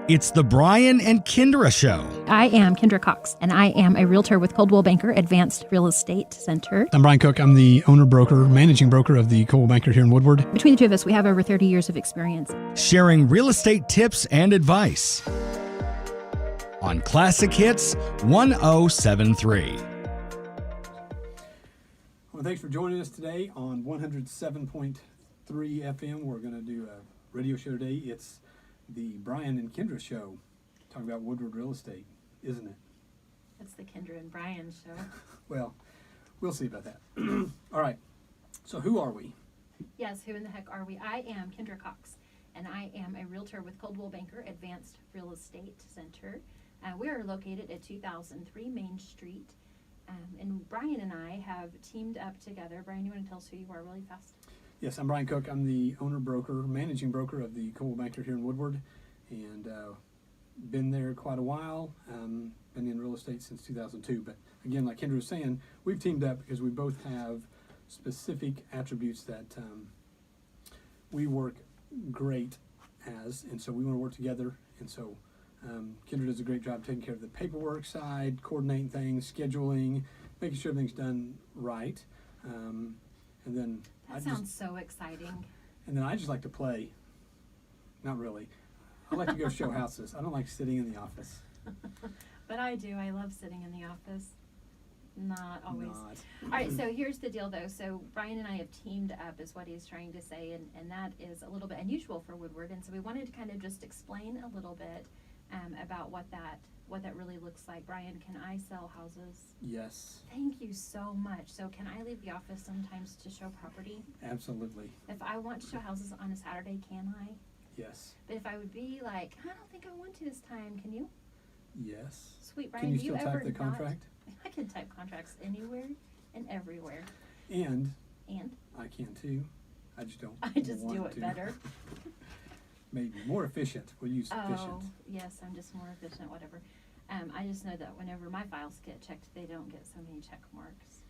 It's the Brian and Kindra Show. I am Kindra Cox, and I am a realtor with Coldwell Banker Advanced Real Estate Center. I'm Brian Cook. I'm the managing broker of the Coldwell Banker here in Woodward. Between the two of us, we have over 30 years of experience. Sharing real estate tips and advice on Classic Hits 1073. Well, thanks for joining us today on 107.3 FM. We're going to do a radio show today. It's the Brian and Kindra Show, talking about Woodward real estate, isn't it? It's the Kindra and Brian show. Well, we'll see about that. All right. So who are we? Yes, who in the heck are we? I am Kindra Cox, and I am a realtor with Coldwell Banker Advanced Real Estate Center. We are located at 2003 Main Street, and Brian and I have teamed up together. Brian, you want to tell us who you are really fast? Yes, I'm Brian Cook. I'm the managing broker of the Coldwell Banker here in Woodward, and been there quite a while. Been in real estate since 2002. But again, like Kindra was saying, we've teamed up because we both have specific attributes that we work great as, and so we want to work together. And so Kindra does a great job taking care of the paperwork side, coordinating things, scheduling, making sure everything's done right. And then that sounds so exciting. And then I just like to play. Not really. I like to go show houses. I don't like sitting in the office. But I do. I love sitting in the office. Not always. Not. All right, so here's the deal, though. So Brian and I have teamed up, is what he's trying to say, and that is a little bit unusual for Woodward. And so we wanted to kind of just explain a little bit about what that really looks like. Brian, can I sell houses? Yes. Thank you so much. So can I leave the office sometimes to show property? Absolutely. If I want to show houses on a Saturday, can I? Yes. But if I would be like, I don't think I want to this time, can you? Yes. Sweet, Brian, can you do you still ever type the contract? I can type contracts anywhere and everywhere. And I can too. I just don't. I just want do it to. better. Maybe more efficient. We'll use efficient. Oh, yes, I'm just more efficient, whatever. I just know that whenever my files get checked, they don't get so many check marks.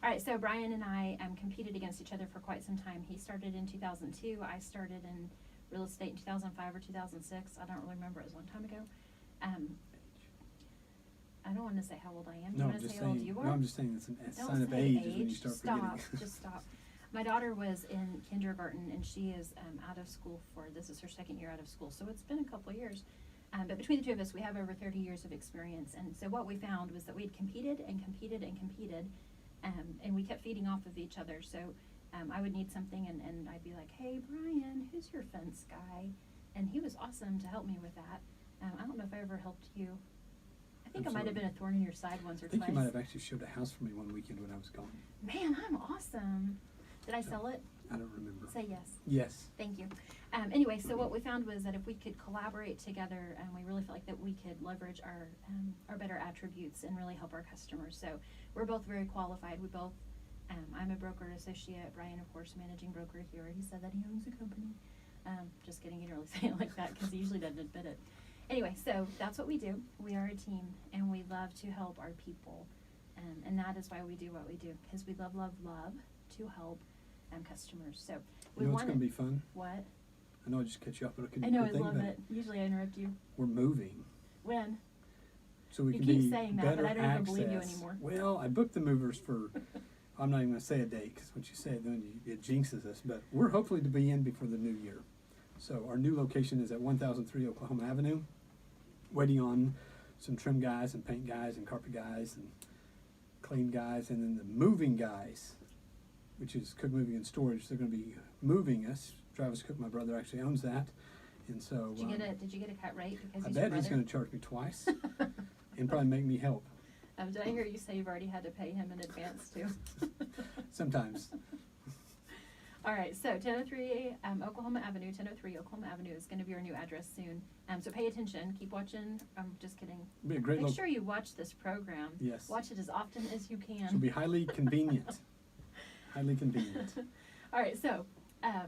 All right, so Brian and I competed against each other for quite some time. He started in 2002. I started in real estate in 2005 or 2006. I don't really remember. It was a long time ago. I don't want to say how old I am. No, You want to say how old you are? No, I'm just saying it's a Don't sign of say age is when you start forgetting. Just stop. My daughter was in kindergarten, and she is out of school this is her second year out of school, so it's been a couple of years. But between the two of us, we have over 30 years of experience. And so what we found was that we had competed and competed and competed, and we kept feeding off of each other. So I would need something, and I'd be like, hey, Brian, who's your fence guy? And he was awesome to help me with that. I don't know if I ever helped you. I think I might have been a thorn in your side once or twice. I think you might have actually showed a house for me one weekend when I was gone. Man, I'm awesome. Did I sell it? I don't remember. Say yes. Yes. Thank you. Anyway, so what we found was that if we could collaborate together, we really felt like that we could leverage our better attributes and really help our customers. So we're both very qualified. We both, I'm a broker associate. Brian, of course, managing broker here. He said that he owns the company. Just kidding. He didn't really say it like that because he usually doesn't admit it. Anyway, so that's what we do. We are a team, and we love to help our people. And that is why we do what we do, because we love to help customers. So we want. It's going to be fun. What? I know I just cut you off, but I know, I love it. Usually I interrupt you. We're moving. When? So we you can keep be saying that, better but I don't access. even believe you anymore. Well, I booked the movers for, I'm not even going to say a date, because once you say it, then it jinxes us. But we're hopefully to be in before the new year. So our new location is at 1003 Oklahoma Avenue, waiting on some trim guys and paint guys and carpet guys and clean guys, and then the moving guys, which is Cook Moving and Storage. They're going to be moving us. Travis Cook, my brother, actually owns that, and so. Did you get a cut rate because I he's bet your brother? He's going to charge me twice, and probably make me help. Did I hear you say you've already had to pay him in advance too? Sometimes. All right, so 1003 Oklahoma Avenue, 1003 Oklahoma Avenue is going to be our new address soon. So pay attention, keep watching. I'm just kidding. Be a great Make sure you watch this program. Yes. Watch it as often as you can. It'll be highly convenient. Highly convenient. All right, so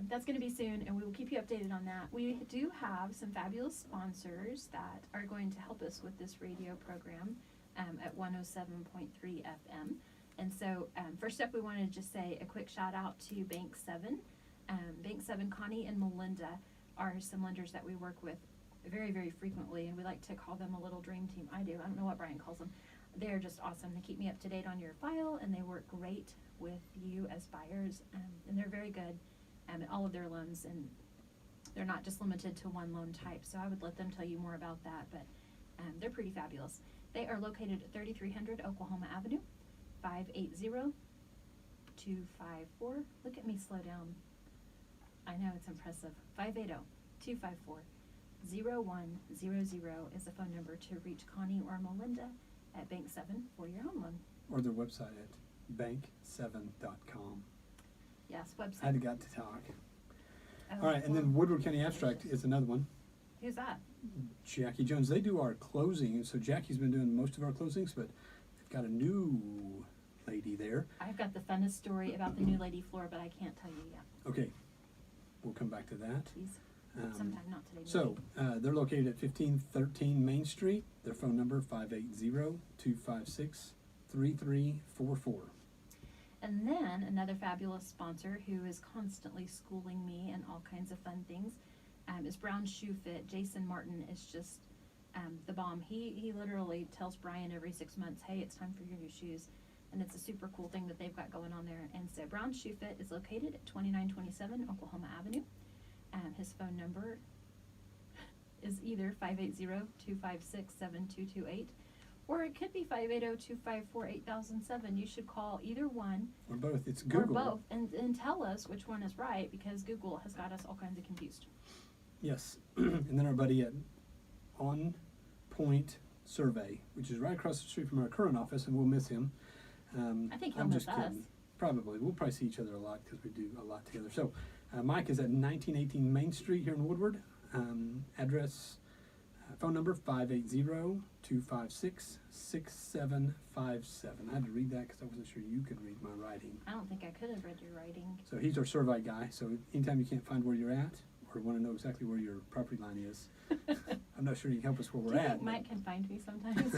that's going to be soon, and we will keep you updated on that. We do have some fabulous sponsors that are going to help us with this radio program at 107.3 FM. And so first up, we wanted to just say a quick shout out to Bank 7. Bank 7, Connie and Melinda are some lenders that we work with very, very frequently, and we like to call them a little dream team. I do. I don't know what Brian calls them. They're just awesome. They keep me up to date on your file, and they work great with you as buyers, and they're very good at all of their loans, and they're not just limited to one loan type. So I would let them tell you more about that, but they're pretty fabulous. They are located at 3300 Oklahoma Avenue, 580-254. Look at me slow down. I know, it's impressive. 580-254-0100 is the phone number to reach Connie or Melinda at Bank 7 for your home loan. Or their website at bank7.com. Yes, website. I got to talk. Oh, All right, and then Woodward County Abstract is another one. Who's that? Jackie Jones. They do our closing, and so Jackie's been doing most of our closings, but they've got a new lady there. I've got the funnest story about the new lady floor, but I can't tell you yet. Okay, we'll come back to that. Please. Sometime, not today. So, they're located at 1513 Main Street. Their phone number, 580-256-3344. And then another fabulous sponsor who is constantly schooling me and all kinds of fun things is Brown Shoe Fit. Jason Martin is just the bomb. He literally tells Brian every 6 months, hey, it's time for your new shoes. And it's a super cool thing that they've got going on there. And so Brown Shoe Fit is located at 2927 Oklahoma Avenue. His phone number is either 580-256-7228, or it could be 580-254-8007. You should call either one. Or both. It's Google. Or both. And tell us which one is right, because Google has got us all kinds of confused. Yes. And then our buddy at On Point Survey, which is right across the street from our current office, and we'll miss him. I think he'll I'm miss just us. kidding. Probably. We'll probably see each other a lot because we do a lot together. So Mike is at 1918 Main Street here in Woodward. Address, phone number 580-256-6757. I had to read that because I wasn't sure you could read my writing. I don't think I could have read your writing. So he's our survey guy. So anytime you can't find where you're at or want to know exactly where your property line is, I'm not sure you can help us where Do we're you at. think Mike can find me sometimes?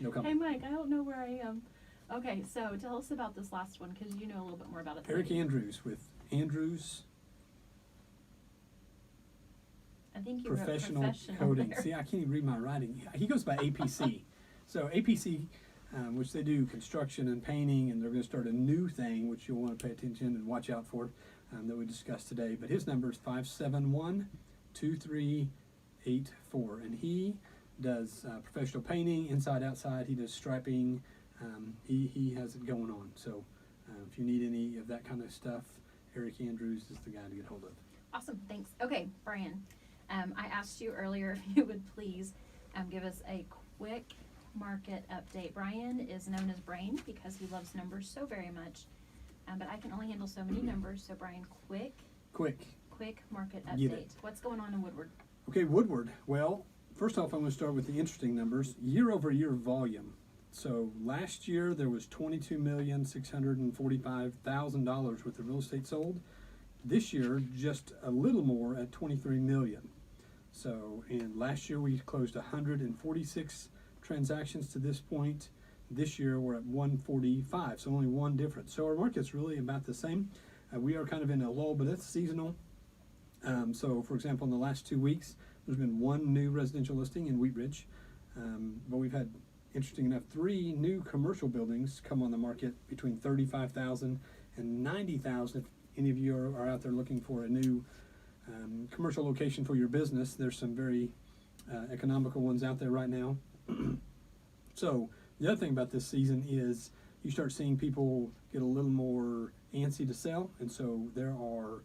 No Hey comment. Mike, I don't know where I am. Okay, so tell us about this last one, because you know a little bit more about it than Eric me. Andrews with Andrews I think you Professional wrote professional Coding. there. See, I can't even read my writing. He goes by APC. So APC, which they do construction and painting, and they're going to start a new thing, which you'll want to pay attention and watch out for, that we discussed today. But his number is 571-2384, and he does professional painting, inside, outside. He does striping. He has it going on. So if you need any of that kind of stuff, Eric Andrews is the guy to get hold of. Awesome, thanks. Okay, Brian, I asked you earlier if you would please give us a quick market update. Brian is known as Brain because he loves numbers so very much, but I can only handle so many numbers. So Brian, quick market Get update. it. What's going on in Woodward? Okay, Woodward. Well, first off, I'm going to start with the interesting numbers. Year-over-year volume. So last year there was $22,645,000 worth of real estate sold. This year, just a little more at $23 million. So, and last year we closed 146 transactions to this point. This year we're at 145, so only one difference. So our market's really about the same. We are kind of in a lull, but it's seasonal. So, for example, in the last 2 weeks, there's been one new residential listing in Wheat Ridge, but we've had, interesting enough, 3 new commercial buildings come on the market between $35,000 and $90,000. If any of you are out there looking for a new commercial location for your business, there's some very economical ones out there right now. So the other thing about this season is you start seeing people get a little more antsy to sell, and so there are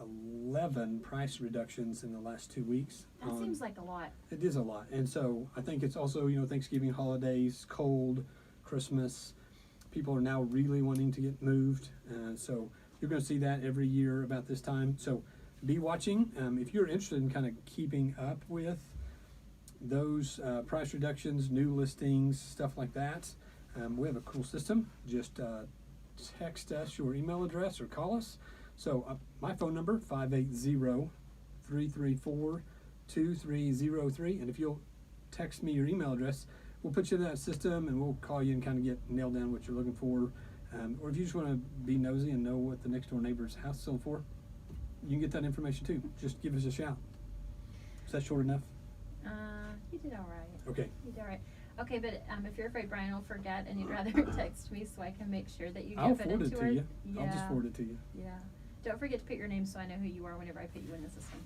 11 price reductions in the last 2 weeks. That seems like a lot. It is a lot, and so I think it's also, Thanksgiving, holidays, cold, Christmas. People are now really wanting to get moved, so you're going to see that every year about this time. So be watching. If you're interested in kind of keeping up with those price reductions, new listings, stuff like that, we have a cool system. Just text us your email address or call us. So my phone number, 580-334-2303, and if you'll text me your email address, we'll put you in that system and we'll call you and kind of get nailed down what you're looking for. Or if you just want to be nosy and know what the next door neighbor's house sold for, you can get that information too. Just give us a shout. Is that short enough? You did all right. Okay. You did all right. Okay, but if you're afraid Brian will forget and you'd rather text me so I can make sure that you I'll get it forward it into to our... you. Yeah. I'll just forward it to you. Yeah. Don't forget to put your name so I know who you are whenever I put you in the system.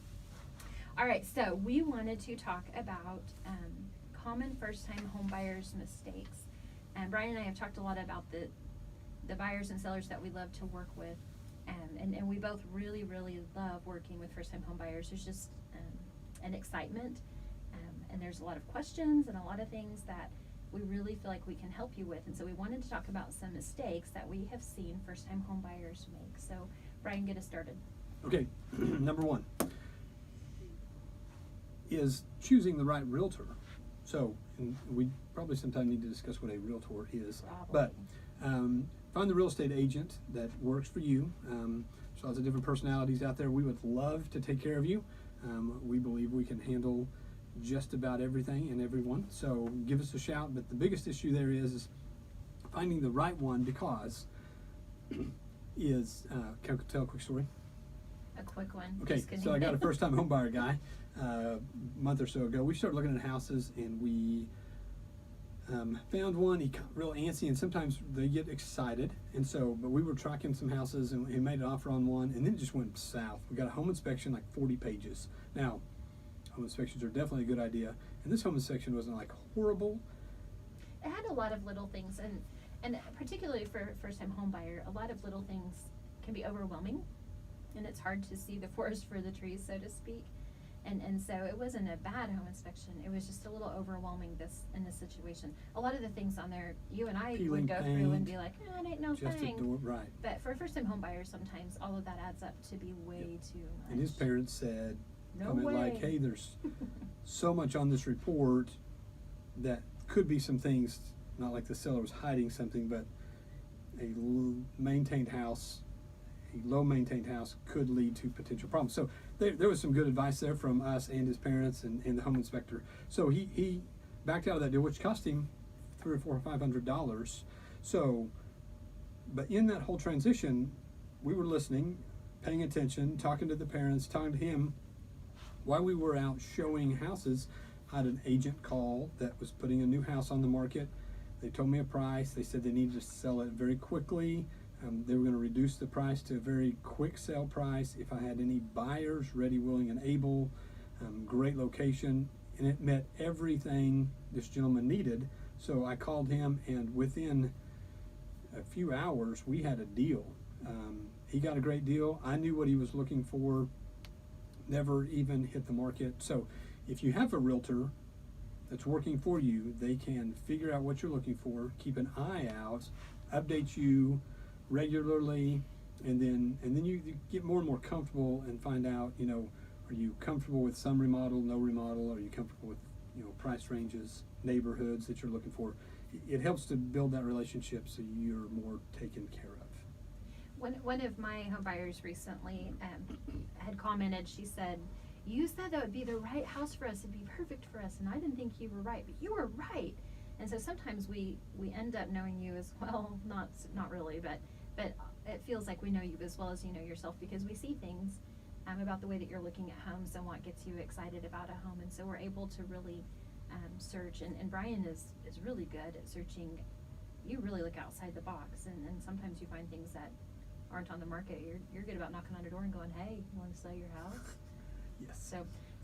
All right, so we wanted to talk about common first-time homebuyers' mistakes. And Brian and I have talked a lot about the buyers and sellers that we love to work with. And we both really, really love working with first-time homebuyers. There's just an excitement. And there's a lot of questions and a lot of things that we really feel like we can help you with. And so we wanted to talk about some mistakes that we have seen first-time homebuyers make. So, Brian, get us started. Okay, number one is choosing the right realtor. So, and we probably sometime need to discuss what a realtor is. Probably. But find the real estate agent that works for you. There's lots of different personalities out there. We would love to take care of you. We believe we can handle just about everything and everyone. So give us a shout. But the biggest issue there is finding the right one, because can I tell a quick story? A quick one. Okay, Just kidding. so I got a first-time homebuyer guy a month or so ago. We started looking at houses, and we found one. He got real antsy, and sometimes they get excited. And so, but we were tracking some houses, and he made an offer on one, and then it just went south. We got a home inspection, like 40 pages. Now, home inspections are definitely a good idea, and this home inspection wasn't like horrible. It had a lot of little things, and particularly for first-time home buyer, a lot of little things can be overwhelming, and it's hard to see the forest for the trees, so to speak. And so it wasn't a bad home inspection. It was just a little overwhelming in this situation. A lot of the things on there, you and I Peeling would go paint, through and be like, oh, it ain't no just thing. a door, right. But for first-time home buyers, sometimes all of that adds up to be way too much. And his parents said, No comment way. like, hey, there's so much on this report that could be some things, not like the seller was hiding something, but a maintained house, a low maintained house could lead to potential problems. So there was some good advice there from us and his parents and the home inspector. So he backed out of that deal, which cost him $300 or $500. So, but in that whole transition, we were listening, paying attention, talking to the parents, talking to him. While we were out showing houses, I had an agent call that was putting a new house on the market. They told me a price. They said they needed to sell it very quickly. They were going to reduce the price to a very quick sale price if I had any buyers ready, willing, and able. Great location, and it met everything this gentleman needed. So I called him, and within a few hours, we had a deal. He got a great deal. I knew what he was looking for. Never even hit the market. So if you have a realtor that's working for you, they can figure out what you're looking for, keep an eye out, update you regularly, and then you get more and more comfortable and find out, are you comfortable with some remodel, no remodel? Are you comfortable with, price ranges, neighborhoods that you're looking for? It helps to build that relationship so you're more taken care of. One of my home buyers recently had commented, she said, you said that would be the right house for us, it'd be perfect for us, and I didn't think you were right, but you were right. And so sometimes we end up knowing you as well, not really, but it feels like we know you as well as you know yourself, because we see things about the way that you're looking at homes and what gets you excited about a home, and so we're able to really search, and Brian is really good at searching. You really look outside the box, and sometimes you find things that aren't on the market. You're good about knocking on a door and going, hey, you want to sell your house? Yes.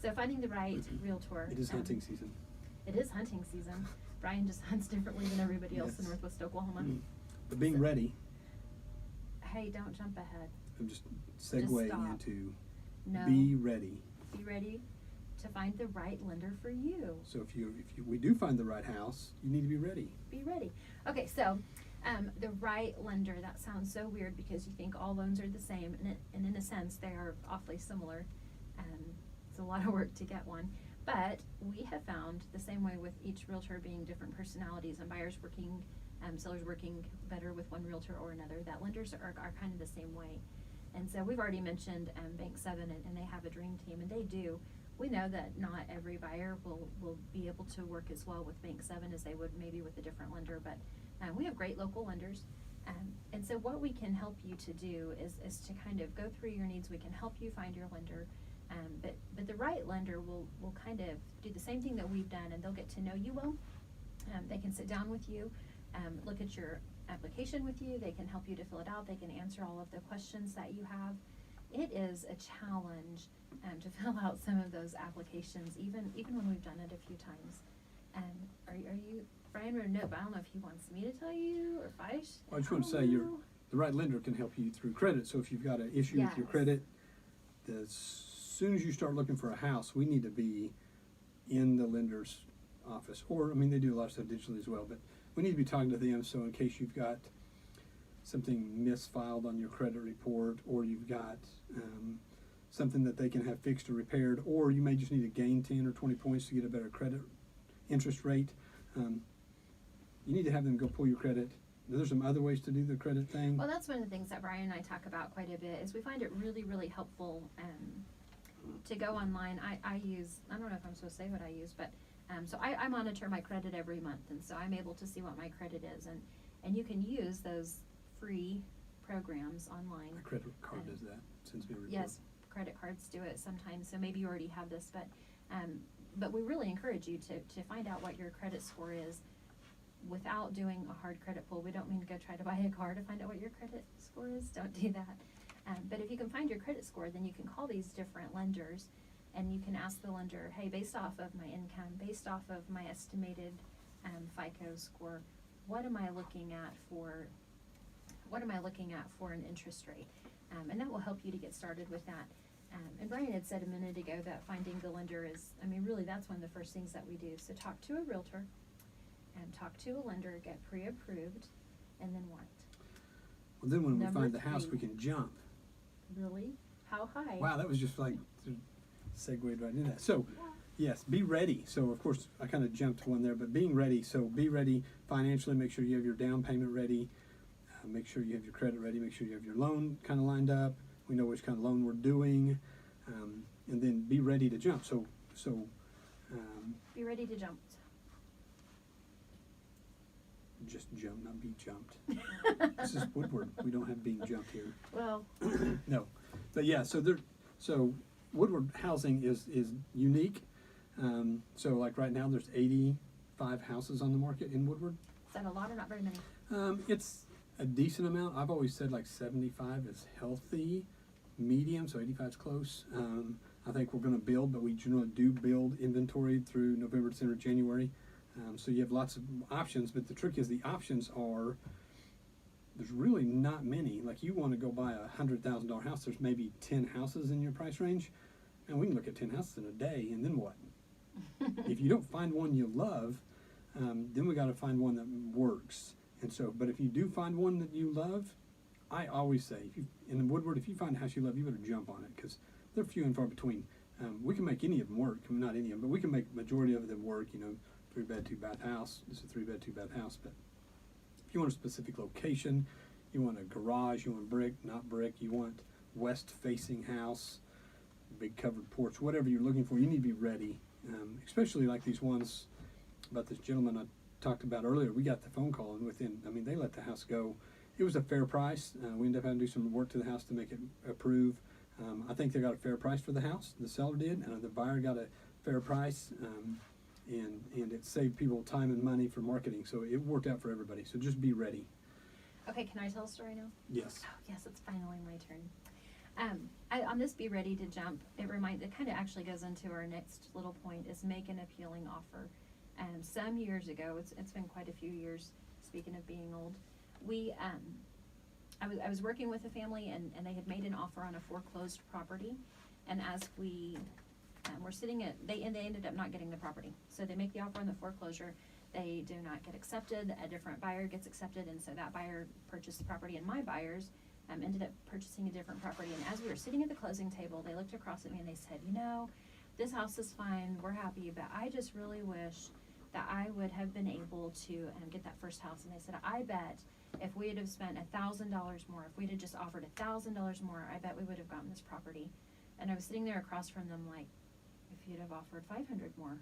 So finding the right realtor. It is hunting season. It is hunting season. Brian just hunts differently than everybody else in Yes. Northwest Oklahoma. But being ready, Hey, don't jump ahead. I'm just segueing stop. into No. be ready. Be ready to find the right lender for you. So if we do find the right house, you need to be ready. Be ready. Okay, so the right lender, that sounds so weird because you think all loans are the same, and in a sense they are awfully similar. It's a lot of work to get one. But we have found the same way with each realtor being different personalities and buyers working, sellers working better with one realtor or another, that lenders are kind of the same way. And so we've already mentioned Bank 7, and they have a dream team, and they do. We know that not every buyer will be able to work as well with Bank 7 as they would maybe with a different lender, but we have great local lenders. And so what we can help you to do is to kind of go through your needs. We can help you find your lender. But the right lender will kind of do the same thing that we've done, and they'll get to know you well. They can sit down with you, look at your application with you. They can help you to fill it out. They can answer all of the questions that you have. It is a challenge to fill out some of those applications, even when we've done it a few times. Are you, Brian wrote a note, but I don't know if he wants me to tell you or if I should. Well, I just want to say the right lender can help you through credit. So if you've got an issue with your Yes. credit, as soon as you start looking for a house, we need to be in the lender's office. Or, I mean, they do a lot of stuff digitally as well, but we need to be talking to them. So in case you've got something misfiled on your credit report, or you've got something that they can have fixed or repaired, or you may just need to gain 10 or 20 points to get a better credit interest rate, you need to have them go pull your credit. There's some other ways to do the credit thing. Well, that's one of the things that Brian and I talk about quite a bit, is we find it really, really helpful to go online. I use, I don't know if I'm supposed to say what I use, but so I monitor my credit every month, and so I'm able to see what my credit is, and you can use those free programs online. My credit card does that, sends me a report. Yes, credit cards do it sometimes, so maybe you already have this, but we really encourage you to find out what your credit score is without doing a hard credit pull. We don't mean to go try to buy a car to find out what your credit score is. Don't do that. But if you can find your credit score, then you can call these different lenders, and you can ask the lender, hey, based off of my income, based off of my estimated FICO score, what am I looking at for an interest rate? And that will help you to get started with that. And Brian had said a minute ago that finding the lender is, I mean, really that's one of the first things that we do. So talk to a realtor, and talk to a lender, get pre-approved, and then what? Well, then when we Number find the house, we 3. can jump. Really? How high? Wow, that was just like segued right into that. So, yes, be ready. So, of course, I kind of jumped one there, but being ready. So, be ready financially. Make sure you have your down payment ready. Make sure you have your credit ready. Make sure you have your loan kind of lined up. We know which kind of loan we're doing, and then be ready to jump. So, Be ready to jump. just jump, not be jumped. This is Woodward. We don't have being jumped here. Well, No, but yeah. So Woodward housing is unique. So like right now, there's 85 houses on the market in Woodward. is that a lot or not very many? It's a decent amount. I've always said like 75 is healthy, medium, so 85 is close. I think we're going to build, but we generally do build inventory through November, December, January. So you have lots of options, but the trick is the options are, there's really not many. Like you want to go buy a $100,000 house, there's maybe 10 houses in your price range, and we can look at 10 houses in a day, and then what? If you don't find one you love, then we got to find one that works. And so, but if you do find one that you love, I always say, in Woodward, if you find a house you love, you better jump on it, because they're few and far between. We can make any of them work. I mean, not any of them, but we can make majority of them work. 3-bed, 2-bath house. This is a 3-bed, 2-bath house. But if you want a specific location, you want a garage, you want brick, not brick, you want west-facing house, big covered porch, whatever you're looking for, you need to be ready. Especially like these ones about this gentleman I talked about earlier. We got the phone call, and they let the house go. It was a fair price. We ended up having to do some work to the house to make it approve. I think they got a fair price for the house. The seller did, and the buyer got a fair price. And it saved people time and money for marketing, so it worked out for everybody. So just be ready. Okay, can I tell a story now? Yes. Oh, yes, it's finally my turn. On this be ready to jump, it kind of actually goes into our next little point, is make an appealing offer. Some years ago, it's been quite a few years, speaking of being old, I was working with a family, and they had made an offer on a foreclosed property, and as we were sitting they ended up not getting the property. So they make the offer on the foreclosure, they do not get accepted, a different buyer gets accepted, and so that buyer purchased the property, and my buyers ended up purchasing a different property. And as we were sitting at the closing table, they looked across at me and they said, this house is fine, we're happy, but I just really wish that I would have been able to get that first house. And they said, I bet if we had have spent $1,000 more, if we'd have just offered $1,000 more, I bet we would have gotten this property. And I was sitting there across from them like, if you'd have offered $500 more,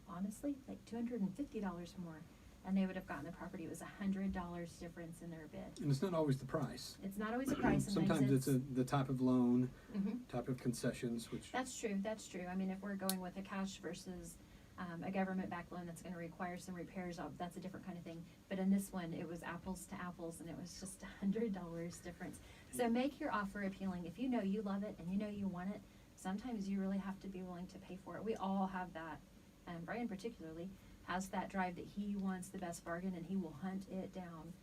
honestly, like $250 more, and they would have gotten the property. It was $100 difference in their bid. And it's not always the price. It's not always a price. Sometimes it's the type of loan, Mhm. type of concessions, which. That's true. That's true. I mean, if we're going with a cash versus a government-backed loan that's going to require some repairs, that's a different kind of thing. But in this one, it was apples to apples, and it was just $100 difference. So make your offer appealing. If you know you love it and you know you want it, sometimes you really have to be willing to pay for it. We all have that. Brian particularly has that drive that he wants the best bargain, and he will hunt it down.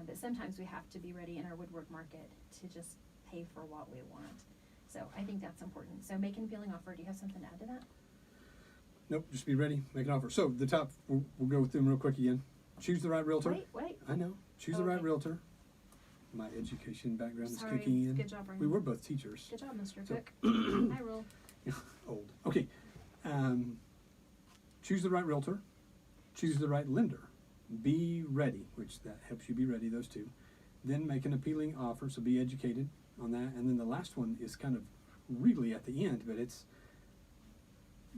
But sometimes we have to be ready in our Woodward market to just pay for what we want. So I think that's important. So make an appealing offer. Do you have something to add to that? Nope, just be ready, make an offer. So the top, we'll go through them real quick again. Choose the right realtor. Wait. I know. Choose the right Okay. realtor. My education background Sorry. is kicking in. Good job, Brian. We were both teachers. Good job, Mr. So- Cook. I roll. Old. Okay. Choose the right realtor. Choose the right lender. Be ready, which that helps you be ready, those two. Then make an appealing offer, so be educated on that. And then the last one is kind of really at the end, but it's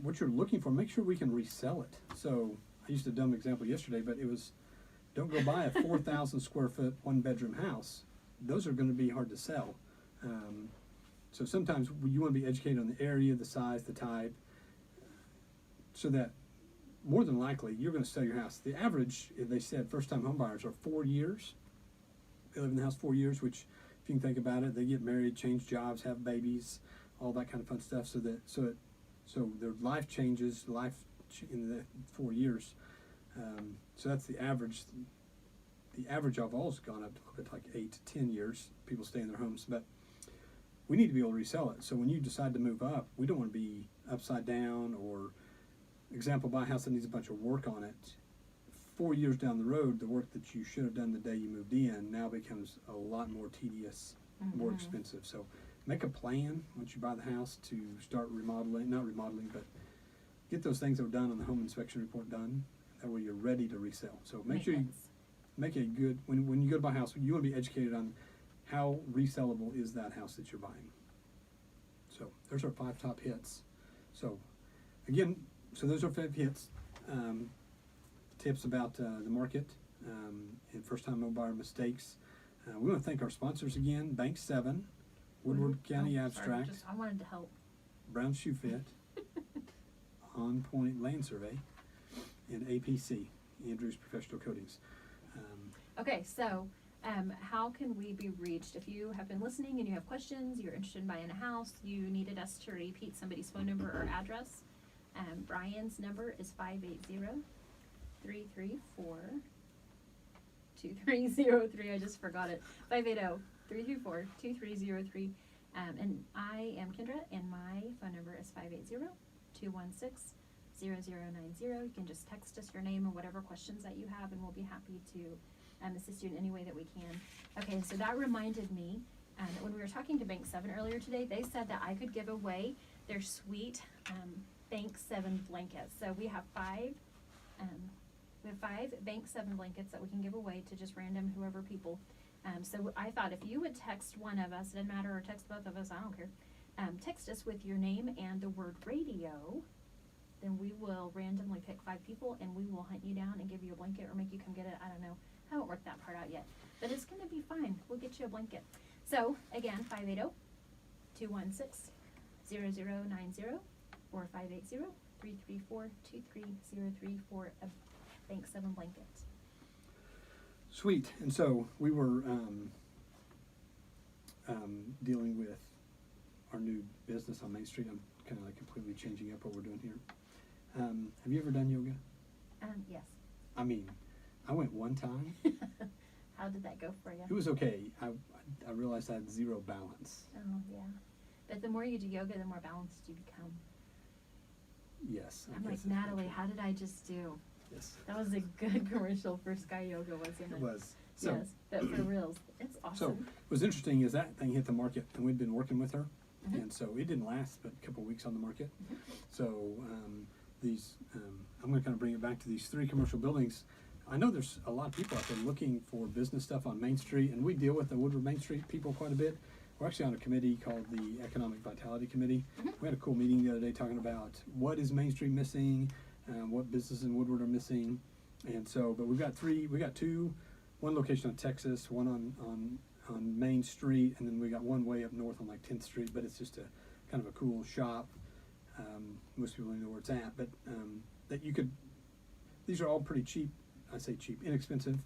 what you're looking for. Make sure we can resell it. So I used a dumb example yesterday, but it was, don't go buy a 4,000 square foot, 1-bedroom house. Those are going to be hard to sell. So sometimes you want to be educated on the area, the size, the type, so that more than likely you're going to sell your house. The average, they said, first-time home buyers are 4 years. They live in the house 4 years, which, if you can think about it, they get married, change jobs, have babies, all that kind of fun stuff. So their life changes, in the 4 years. So that's the average. The average of all has gone up a little bit, like 8 to 10 years. People stay in their homes, but we need to be able to resell it. So when you decide to move up, we don't want to be upside down or, example, buy a house that needs a bunch of work on it. 4 years down the road, the work that you should have done the day you moved in now becomes a lot more tedious, more Mhm. expensive. So make a plan once you buy the house to start remodeling, not remodeling, but get those things that were done on the home inspection report done. That way you're ready to resell. So make sure you Maintenance. make a good, when you go to buy a house, you want to be educated on how resellable is that house that you're buying. So there's our 5 top hits. So again, so those are 5 hits. Tips about the market and first-time home buyer mistakes. We want to thank our sponsors again: Bank 7, Woodward County Oh, Abstract, sorry, I wanted to help. Brown Shoe Fit, On Point Land Survey, and APC, Andrews Professional Coatings. Okay, so how can we be reached? If you have been listening and you have questions, you're interested in buying a house, you needed us to repeat somebody's phone number or address, Brian's number is 580-334-2303. I just forgot it. 580-334-2303. And I am Kindra, and my phone number is 580-216-0090. You can just text us your name and whatever questions that you have, and we'll be happy to assist you in any way that we can. Okay, so that reminded me, when we were talking to Bank 7 earlier today, they said that I could give away their sweet Bank 7 blankets. So we have 5 Bank 7 blankets that we can give away to just random whoever people. So I thought if you would text one of us, it doesn't matter, or text both of us, I don't care. Text us with your name and the word radio, then we will randomly pick 5 people and we will hunt you down and give you a blanket or make you come get it. I don't know. I haven't worked that part out yet, but it's going to be fine. We'll get you a blanket. So again, 580-216-0090 or 580-334-2303 for a Bank 7 blanket. Sweet. And so we were dealing with our new business on Main Street. I'm kind of like completely changing up what we're doing here. Have you ever done yoga? Yes. I mean, I went one time. How did that go for you? It was okay. I realized I had 0 balance. Oh, yeah. But the more you do yoga, the more balanced you become. Yes. I I'm like, guess that's Natalie, true. how did I just do? Yes. That was a good commercial for Sky Yoga, wasn't it? It was. So, Yes, but for reals, it's so awesome. what's interesting is that thing hit the market, and we'd been working with her, Mhm. and so it didn't last but a couple of weeks on the market. Mhm. So I'm going to kind of bring it back to these 3 commercial buildings. I know there's a lot of people out there looking for business stuff on Main Street, and we deal with the Woodward Main Street people quite a bit. We're actually on a committee called the Economic Vitality Committee. Mhm. We had a cool meeting the other day talking about what is Main Street missing, what businesses in Woodward are missing. And so, but we got two, one location on Texas, one on Main Street, and then we got one way up north on like 10th Street, but it's just a kind of a cool shop. Most people don't know where it's at, but that you could, these are all pretty cheap. I say cheap, inexpensive.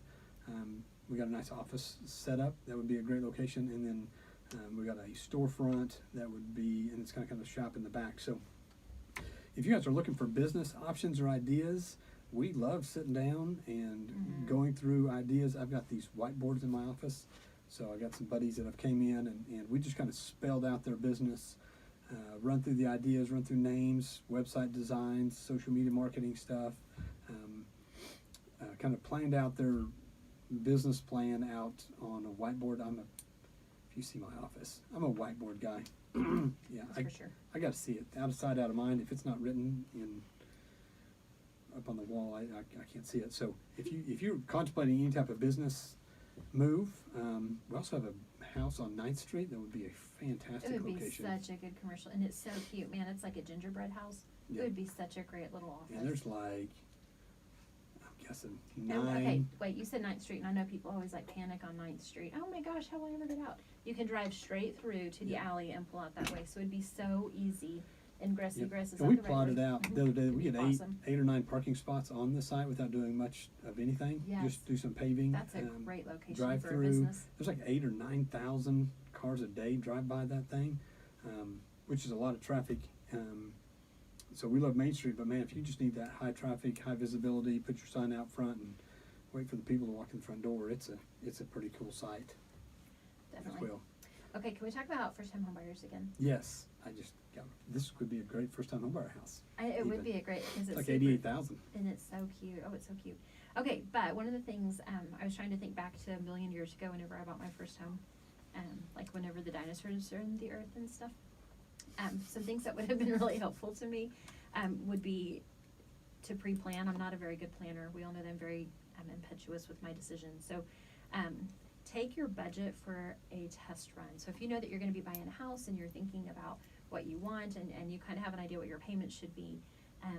We got a nice office set up. That would be a great location. And then we got a storefront that would be, and it's kind of a shop in the back. So if you guys are looking for business options or ideas, we love sitting down and going through ideas. I've got these whiteboards in my office. So I got some buddies that have came in, and we just kind of spelled out their business, run through the ideas, run through names, website designs, social media marketing stuff, kind of planned out their business plan out on a whiteboard. If you see my office, I'm a whiteboard guy. Yeah, That's for sure. I got to see it out of sight, out of mind. If it's not written up on the wall, I can't see it. So if you're contemplating any type of business move, we also have a house on 9th Street that would be a fantastic It would location. be such a good commercial, and it's so cute, man. It's like a gingerbread house. Yeah. It would be such a great little office. And there's like, I'm guessing Oh, 9. okay, wait, you said 9th Street, and I know people always like panic on 9th Street. Oh my gosh, how will I ever get out? You can drive straight through to the Yeah. alley and pull out that way, so it'd be so easy. And Grassy Yep. Grass is And we on the plotted road. out Mhm. the other day that we It'd get be eight awesome. 8 or 9 parking spots on the site without doing much of anything. Yes. Just do some paving. That's a great location drive for a through. business. There's like 8 or 9,000 cars a day drive by that thing, which is a lot of traffic. So we love Main Street, but man, if you just need that high traffic, high visibility, put your sign out front and wait for the people to walk in the front door. It's a pretty cool site Definitely. as well. Okay, can we talk about first-time homebuyers again? Yes, this could be a great first-time homebuyer house. It would Even. be a great, because It's it's like super- 88,000. And it's so cute. Oh, it's so cute. Okay, but one of the things, I was trying to think back to a million years ago whenever I bought my first home, like whenever the dinosaurs are in the earth and stuff. Some things that would have been really helpful to me would be to pre-plan. I'm not a very good planner. We all know that I'm very impetuous with my decisions. So take your budget for a test run. So if you know that you're going to be buying a house and you're thinking about what you want and you kind of have an idea what your payments should be,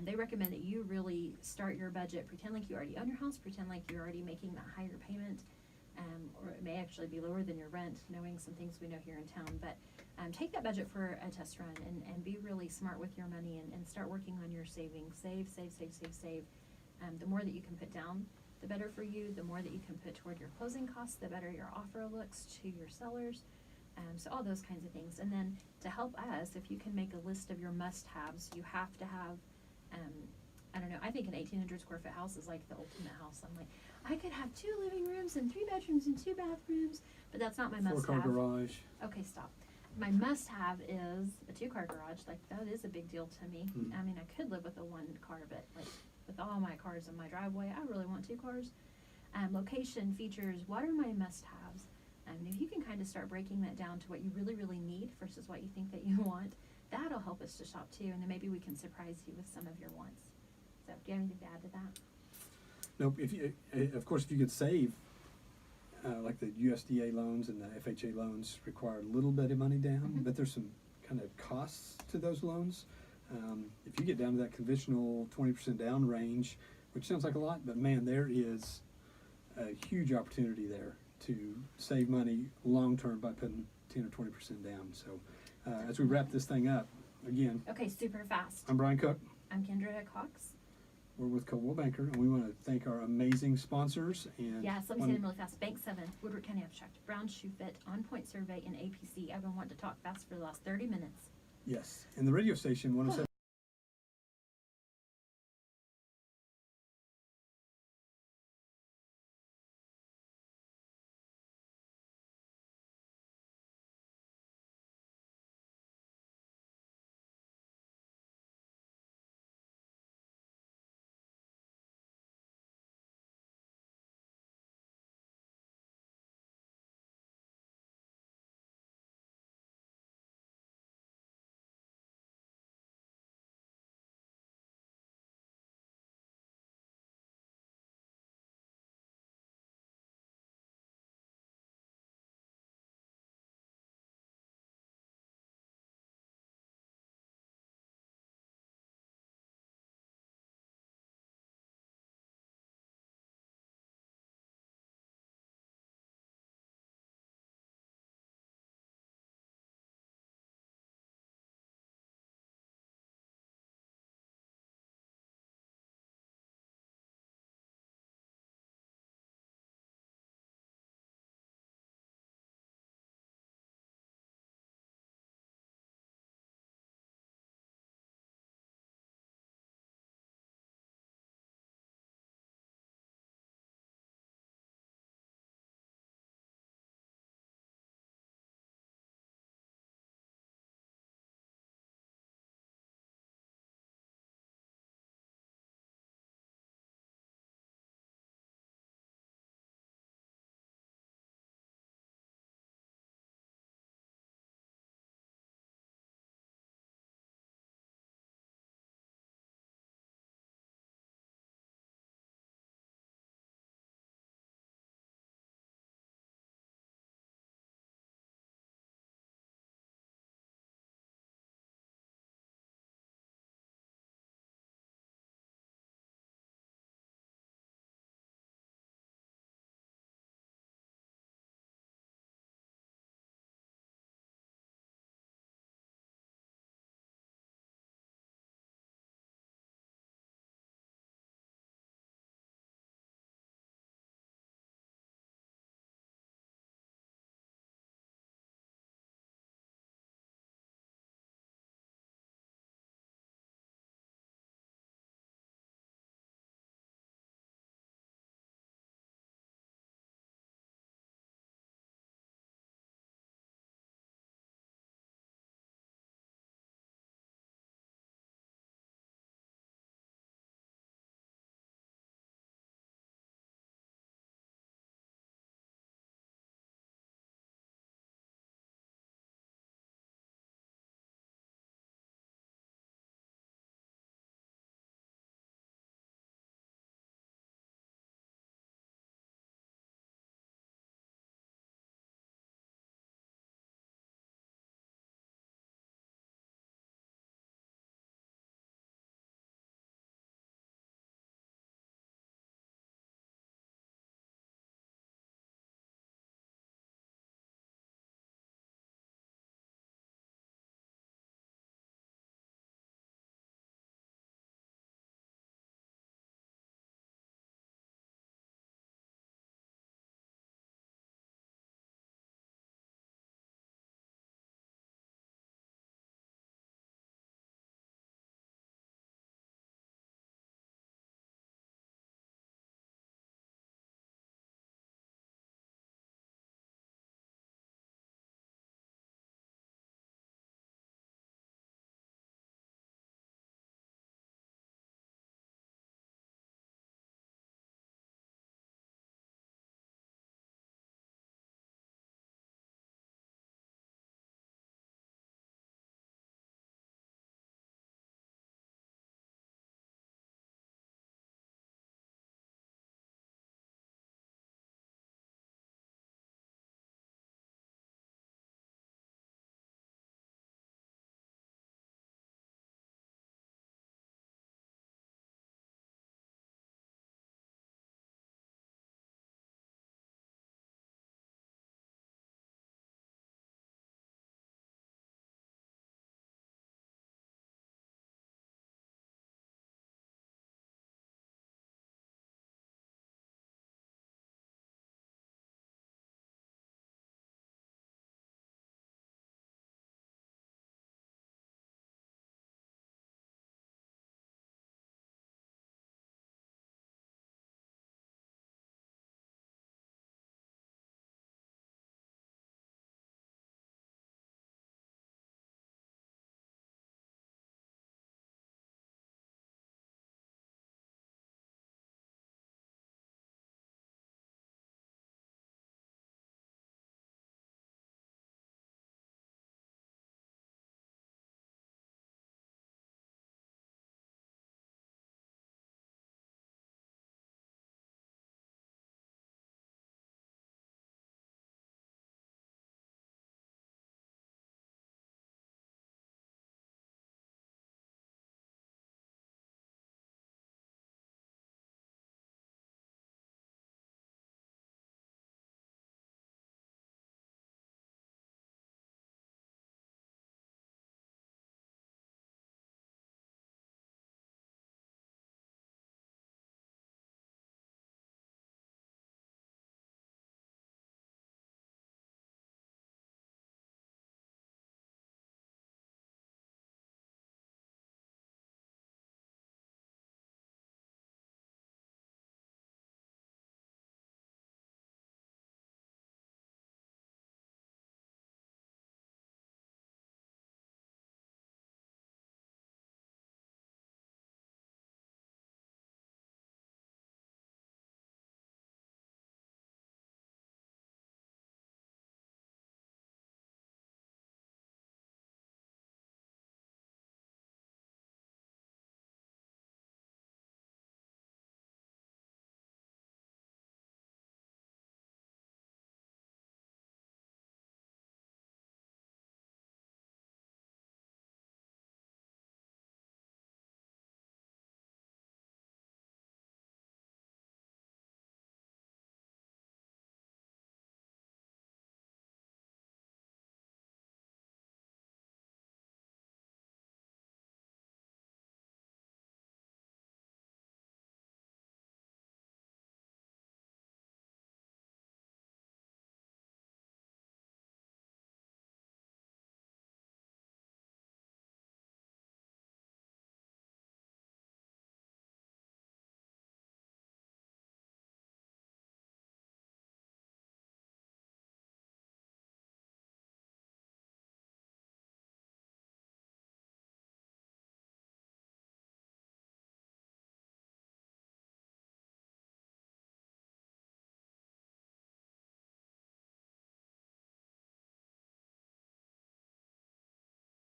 they recommend that you really start your budget, pretend like you already own your house, pretend like you're already making that higher payment, or it may actually be lower than your rent, knowing some things we know here in town. But take that budget for a test run and be really smart with your money and start working on your savings. Save. The more that you can put down, the better for you. The more that you can put toward your closing costs, the better your offer looks to your sellers. So all those kinds of things. And then to help us, if you can make a list of your must-haves, you have to have, I don't know, I think an 1,800 square foot house is like the ultimate house. I'm like, I could have 2 living rooms and 3 bedrooms and 2 bathrooms, but that's not my must-have. 4-car garage. Okay, stop. My must-have is a 2-car garage. Like, that is a big deal to me. I mean, I could live with a 1-car, but like with all my cars in my driveway, I really want 2 cars. Location, features, what are my must-haves? If you can kind of start breaking that down to what you really, really need versus what you think that you want, that'll help us to shop too, and then maybe we can surprise you with some of your wants. So, do you have anything to add to that? Nope. If you, of course, if you could save, like the USDA loans and the FHA loans require a little bit of money down, but there's some kind of costs to those loans. If you get down to that conventional 20% down range, which sounds like a lot, but man, there is a huge opportunity there to save money long term by putting 10 or 20% down. So, as we wrap this thing up, again, Okay, super fast. I'm Brian Cook. I'm Kindra Cox. We're with Coldwell Banker, and we want to thank our amazing sponsors. And Yes, let me say them really fast. Bank 7, Woodward County Abstract, Brown Shoe Fit, On Point Survey, and APC. I've been wanting to talk fast for the last 30 minutes. Yes, and the radio station 107.